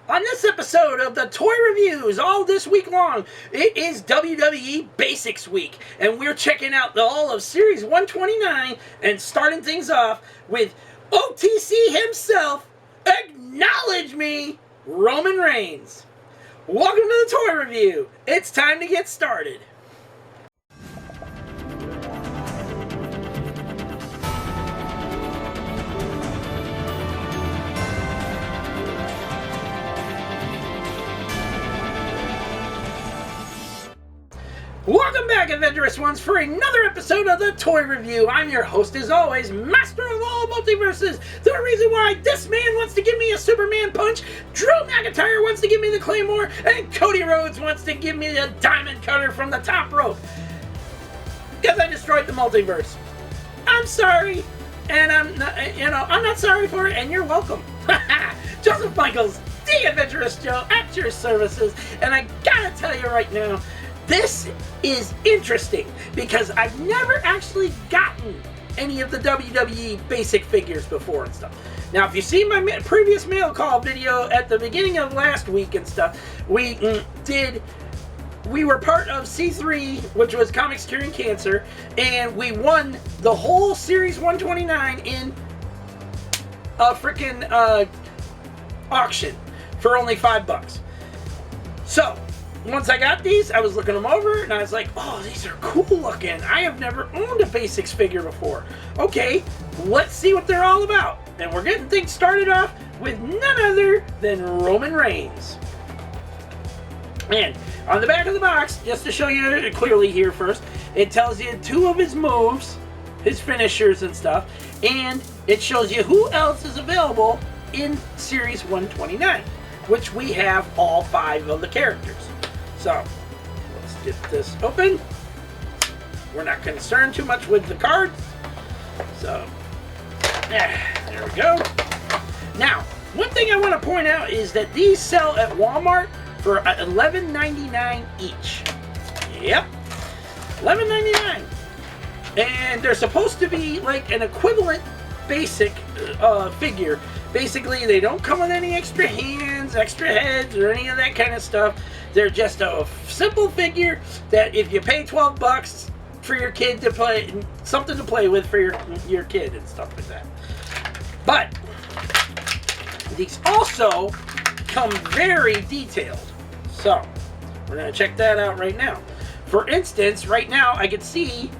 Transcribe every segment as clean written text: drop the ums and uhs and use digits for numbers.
On this episode of the Toy Reviews, all this week long, it is WWE Basics Week, and we're checking out all of Series 129 and starting things off with OTC himself, acknowledge me, Roman Reigns. Welcome to the Toy Review. It's time to get started. Welcome back, Adventurous Ones, for another episode of the Toy Review. I'm your host, as always, Master of all multiverses. The reason why this man wants to give me a Superman punch, Drew McIntyre wants to give me the Claymore, and Cody Rhodes wants to give me a Diamond Cutter from the top rope. Because I destroyed the multiverse. I'm sorry, and I'm not sorry for it, and you're welcome. Joseph Michaels, the Adventurous Joe, at your services, and I gotta tell you right now, this is interesting because I've never actually gotten any of the WWE basic figures before and stuff. Now, if you see my previous mail call video at the beginning of last week and stuff, we were part of C3, which was Comics Curing Cancer, and we won the whole Series 129 in a freaking auction for only $5. So, once I got these, I was looking them over, and I was like, oh, these are cool looking. I have never owned a Basics figure before. Okay, let's see what they're all about. And we're getting things started off with none other than Roman Reigns. And on the back of the box, just to show you clearly here first, it tells you two of his moves, his finishers and stuff, and it shows you who else is available in Series 129, which we have all 5 of the characters. So, let's get this open. We're not concerned too much with the cards. So, there we go. Now, one thing I want to point out is that these sell at Walmart for $11.99 each. Yep, $11.99. And they're supposed to be like an equivalent basic figure. Basically, they don't come with any extra hands, extra heads, or any of that kind of stuff. They're just a simple figure that if you pay $12 for your kid to play, something to play with for your kid and stuff like that. But these also come very detailed. So we're going to check that out right now. For instance, right now I can see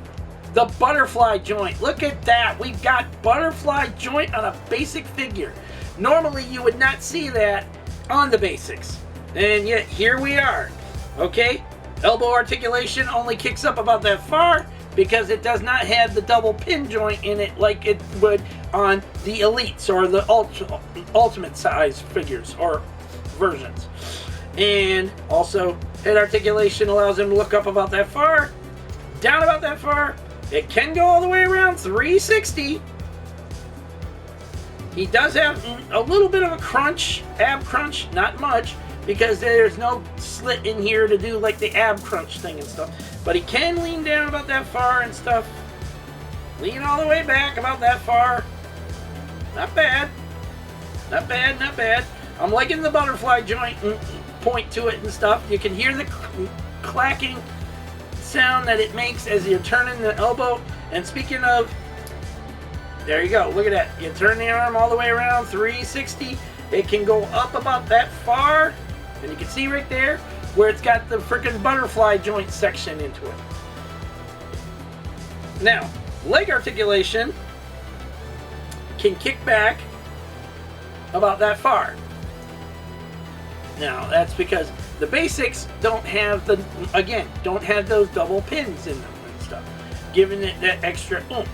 the butterfly joint. Look at that. We've got butterfly joint on a basic figure. Normally you would not see that on the basics. And yet here we are. Okay? Elbow articulation only kicks up about that far because it does not have the double pin joint in it like it would on the elites or the ultimate size figures or versions. And also head articulation allows him to look up about that far, down about that far. It can go all the way around 360. He does have a little bit of a crunch, ab crunch, not much, because there's no slit in here to do like the ab crunch thing and stuff. But he can lean down about that far and stuff. Lean all the way back about that far. Not bad. Not bad, not bad. I'm liking the butterfly joint point to it and stuff. You can hear the clacking sound that it makes as you're turning the elbow. And speaking of, there you go, look at that. You turn the arm all the way around 360. It can go up about that far, and you can see right there where it's got the freaking butterfly joint section into it. Now, leg articulation can kick back about that far. Now, that's because the basics don't have don't have those double pins in them and stuff, giving it that extra oomph.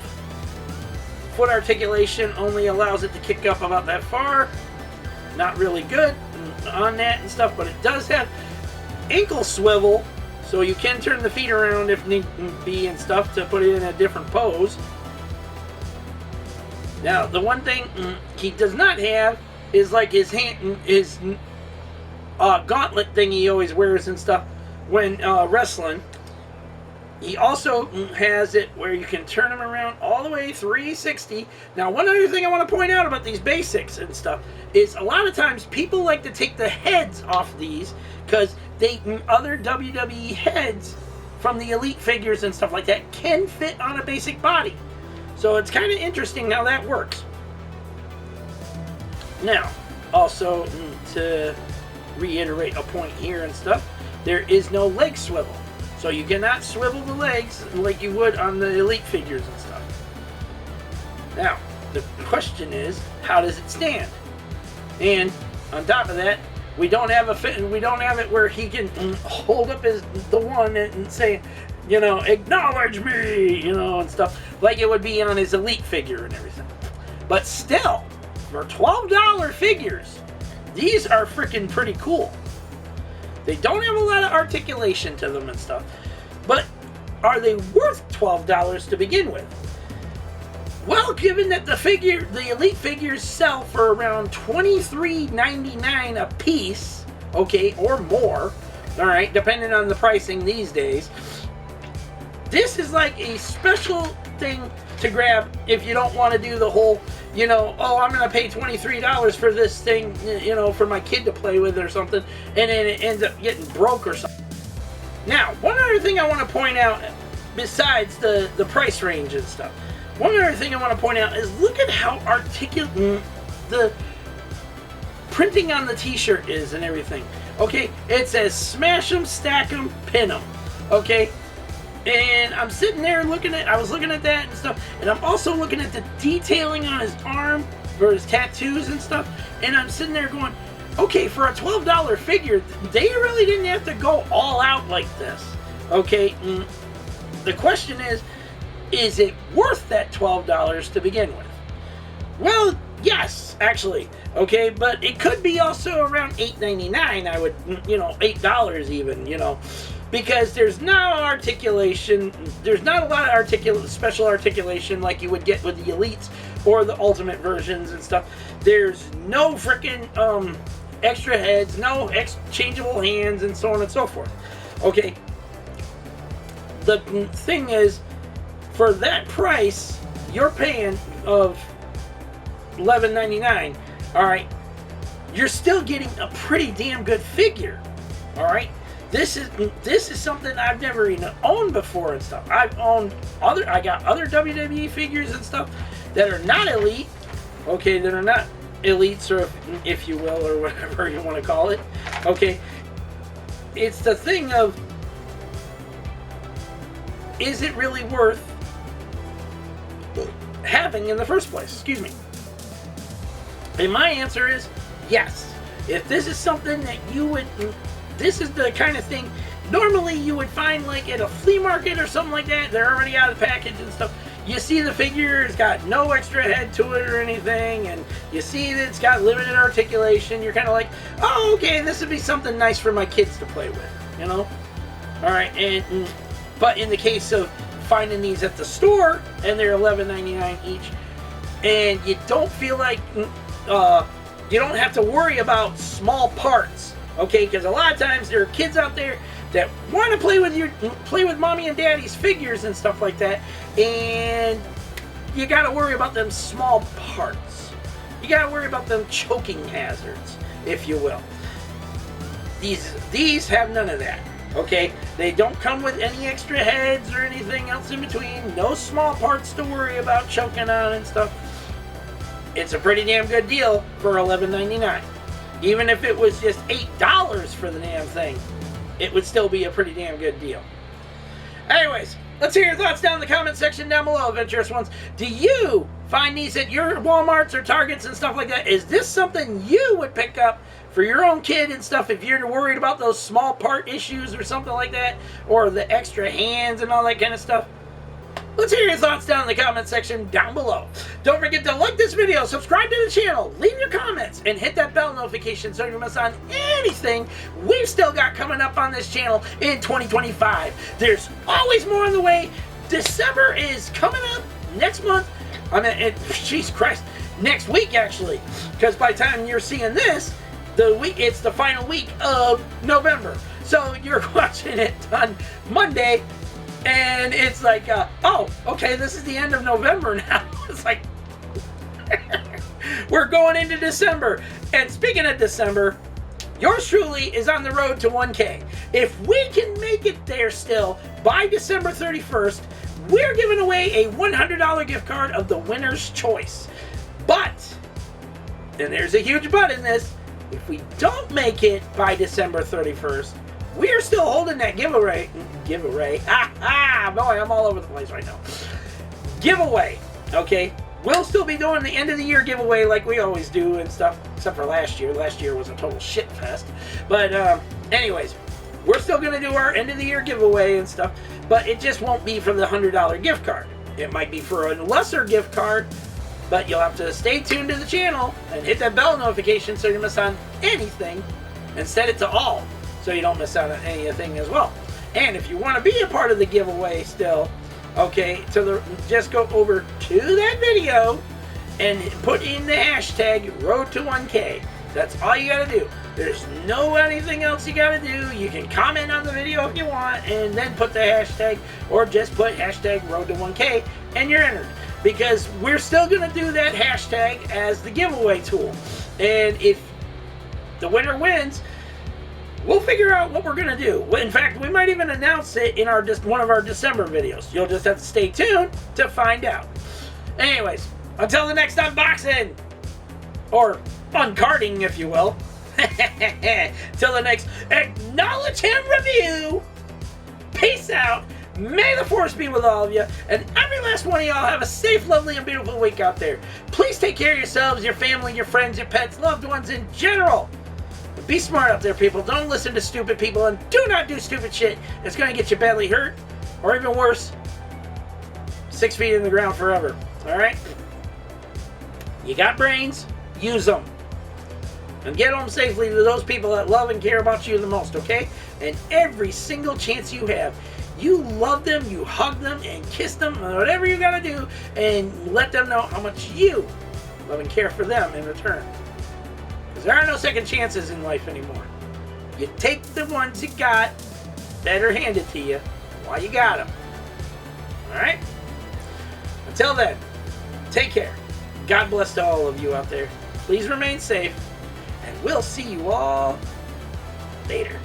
Foot articulation only allows it to kick up about that far. Not really good on that and stuff, but it does have ankle swivel, so you can turn the feet around if need be and stuff to put it in a different pose. Now, the one thing he does not have is like his gauntlet thing he always wears and stuff when wrestling. He also has it where you can turn him around all all the way 360. Now, one other thing I want to point out about these basics and stuff is a lot of times people like to take the heads off these because other WWE heads from the Elite figures and stuff like that can fit on a basic body. So it's kind of interesting how that works. Now, also to reiterate a point here and stuff, there is no leg swivel. So you cannot swivel the legs like you would on the Elite figures and stuff. Now, the question is, how does it stand? And on top of that, we don't have it where he can hold up the one and say, acknowledge me, and stuff like it would be on his Elite figure and everything. But still, for $12 figures, these are freaking pretty cool. They don't have a lot of articulation to them and stuff, but are they worth $12 to begin with? Well, given that the Elite figures sell for around $23.99 a piece, okay, or more, all right, depending on the pricing these days, this is like a special thing to grab if you don't want to do the whole, I'm going to pay $23 for this thing, for my kid to play with or something, and then it ends up getting broke or something. Now, one other thing I want to point out, besides the price range and stuff, one other thing I want to point out is look at how articulate the printing on the t-shirt is and everything. Okay, it says smash 'em, stack 'em, pin 'em. Okay, and I'm sitting there I was looking at that and stuff, and I'm also looking at the detailing on his arm for his tattoos and stuff, and I'm sitting there going, okay, for a $12 figure, they really didn't have to go all out like this. Okay, the question is it worth that $12 to begin with? Well, yes, actually. Okay, but it could be also around $8.99. I would, $8 even, because there's no articulation. There's not a lot of special articulation like you would get with the Elites or the Ultimate versions and stuff. There's no freaking extra heads, no exchangeable hands, and so on and so forth. Okay, the thing is, for that price, you're paying of $11.99, all right, you're still getting a pretty damn good figure, all right? This is something I've never even owned before and stuff. I got other WWE figures and stuff that are not Elite, okay, that are not Elites, or if you will, or whatever you want to call it, okay? It's the thing of, is it really worth having in the first place? Excuse me. And my answer is yes. If this is something that this is the kind of thing normally you would find like at a flea market or something like that. They're already out of the package and stuff. You see the figure, it's got no extra head to it or anything, and you see that it's got limited articulation. You're kind of like, oh, okay, this would be something nice for my kids to play with, All right, but in the case of finding these at the store, and they're $11.99 each, and you don't feel like you don't have to worry about small parts, okay? Because a lot of times there are kids out there that want to play with mommy and daddy's figures and stuff like that, and you got to worry about them small parts. You got to worry about them choking hazards, if you will. These have none of that. Okay, they don't come with any extra heads or anything else in between. No small parts to worry about choking on and stuff. It's a pretty damn good deal for $11.99. Even if it was just $8 for the damn thing, it would still be a pretty damn good deal. Anyways, let's hear your thoughts down in the comment section down below, Adventurous Ones. Do you find these at your Walmarts or Targets and stuff like that? Is this something you would pick up for your own kid and stuff if you're worried about those small part issues or something like that, or the extra hands and all that kind of stuff? Let's hear your thoughts down in the comment section down below. Don't forget to like this video, subscribe to the channel, leave your comments, and hit that bell notification so you don't miss on anything we've still got coming up on this channel in 2025. There's always more on the way. December is coming up next month. Jesus Christ, next week actually, because by the time you're seeing this, it's the final week of November. So you're watching it on Monday, And it's like, oh, okay, this is the end of November now. It's like, we're going into December. And speaking of December, yours truly is on the road to 1K. If we can make it there still by December 31st, we're giving away a $100 gift card of the winner's choice. But, and there's a huge but in this, if we don't make it by December 31st, we're still holding that giveaway. Boy, I'm all over the place right now. Giveaway, okay? We'll still be doing the end of the year giveaway like we always do and stuff, except for last year. Last year was a total shit fest. But anyways, we're still going to do our end of the year giveaway and stuff, but it just won't be for the $100 gift card. It might be for a lesser gift card, but you'll have to stay tuned to the channel and hit that bell notification so you don't miss on anything, and set it to all so you don't miss out on anything as well. And if you want to be a part of the giveaway still, okay, just go over to that video and put in the hashtag Road to 1K. That's all you gotta do. There's no anything else you gotta do. You can comment on the video if you want and then put the hashtag, or just put hashtag Road to 1K and you're entered. Because we're still gonna do that hashtag as the giveaway tool. And if the winner wins, we'll figure out what we're going to do. In fact, we might even announce it in one of our December videos. You'll just have to stay tuned to find out. Anyways, until the next unboxing, or uncarding, if you will. Till the next Acknowledge Him review. Peace out. May the force be with all of you, and every last one of y'all have a safe, lovely, and beautiful week out there. Please take care of yourselves, your family, your friends, your pets, loved ones in general. Be smart out there, people. Don't listen to stupid people, and do not do stupid shit that's going to get you badly hurt, or even worse, 6 feet in the ground forever. Alright? You got brains, use them. And get home safely to those people that love and care about you the most, okay? And every single chance you have, you love them, you hug them, and kiss them, and whatever you got to do, and let them know how much you love and care for them in return. There are no second chances in life anymore. You take the ones you got that are handed to you while you got them. Alright? Until then, take care. God bless to all of you out there. Please remain safe, and we'll see you all later.